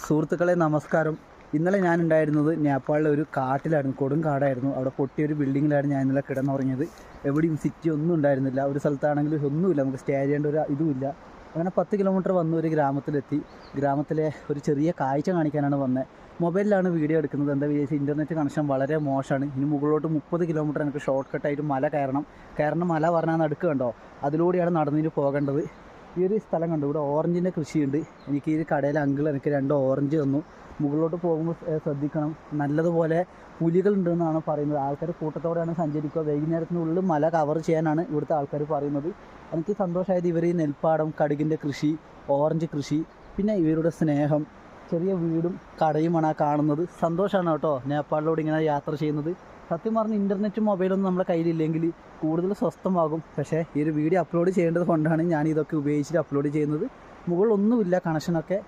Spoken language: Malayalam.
സുഹൃത്തുക്കളെ നമസ്കാരം. ഇന്നലെ ഞാനുണ്ടായിരുന്നത് നേപ്പാളിലെ ഒരു കാട്ടിലായിരുന്നു, കൊടും കാടായിരുന്നു. അവിടെ പൊട്ടിയൊരു ബിൽഡിങ്ങിലായിരുന്നു ഞാൻ ഇന്നലെ കിടന്നുറങ്ങിയത്. എവിടെയും സിറ്റി ഒന്നും ഉണ്ടായിരുന്നില്ല. ഒരു സ്ഥലത്താണെങ്കിലും ഒന്നുമില്ല, നമുക്ക് സ്റ്റേ ചെയ്യേണ്ട ഒരു ഇതുമില്ല. അങ്ങനെ 10 കിലോമീറ്റർ വന്ന് ഒരു ഗ്രാമത്തിലെത്തി. ഗ്രാമത്തിലെ ഒരു ചെറിയ കാഴ്ച കാണിക്കാനാണ് വന്നത്. മൊബൈലിലാണ് വീഡിയോ എടുക്കുന്നത്. എന്താ വിചാരിച്ചാൽ ഇൻ്റർനെറ്റ് കണക്ഷൻ വളരെ മോശമാണ്. ഇനി മുകളിലോട്ട് 30 കിലോമീറ്റർ എനിക്ക് ഷോർട്ട് കട്ടായിട്ട് മല കയറണം. മല പറഞ്ഞാൽ നടുക്ക് കണ്ടോ, അതിലൂടെയാണ് നടന്നിട്ട് പോകേണ്ടത്. ഈ ഒരു സ്ഥലം കണ്ടു, ഇവിടെ ഓറഞ്ചിൻ്റെ കൃഷിയുണ്ട്. എനിക്ക് ഈ കടയിലെ അങ്കിൾ എനിക്ക് 2 ഓറഞ്ച് തന്നു. മുകളിലോട്ട് പോകുമ്പോൾ ശ്രദ്ധിക്കണം, നല്ലതുപോലെ പുലികളുണ്ടെന്നാണ് പറയുന്നത്. ആൾക്കാർ കൂട്ടത്തോടെയാണ് സഞ്ചരിക്കുക. വൈകുന്നേരത്തിനുള്ളിൽ മല കവർ ചെയ്യാനാണ് ഇവിടുത്തെ ആൾക്കാർ പറയുന്നത്. എനിക്ക് സന്തോഷമായത് ഇവർ ഈ നെൽപ്പാടം, കടുകിൻ്റെ കൃഷി, ഓറഞ്ച് കൃഷി, പിന്നെ ഇവരുടെ സ്നേഹം, ചെറിയ വീടും കടയുമാണ് ആ കാണുന്നത്. സന്തോഷമാണ് കേട്ടോ നേപ്പാളിലൂടെ ഇങ്ങനെ യാത്ര ചെയ്യുന്നത്. സത്യം പറഞ്ഞ് ഇൻ്റർനെറ്റും മൊബൈലൊന്നും നമ്മുടെ കയ്യിലില്ലെങ്കിൽ കൂടുതൽ സ്വസ്ഥമാകും. പക്ഷേ ഈ ഒരു വീഡിയോ അപ്ലോഡ് ചെയ്യേണ്ടത് കൊണ്ടാണ് ഞാൻ ഇതൊക്കെ ഉപയോഗിച്ചിട്ട് അപ്ലോഡ് ചെയ്യുന്നത്. മുകളിലൊന്നുമില്ല കണക്ഷനൊക്കെ.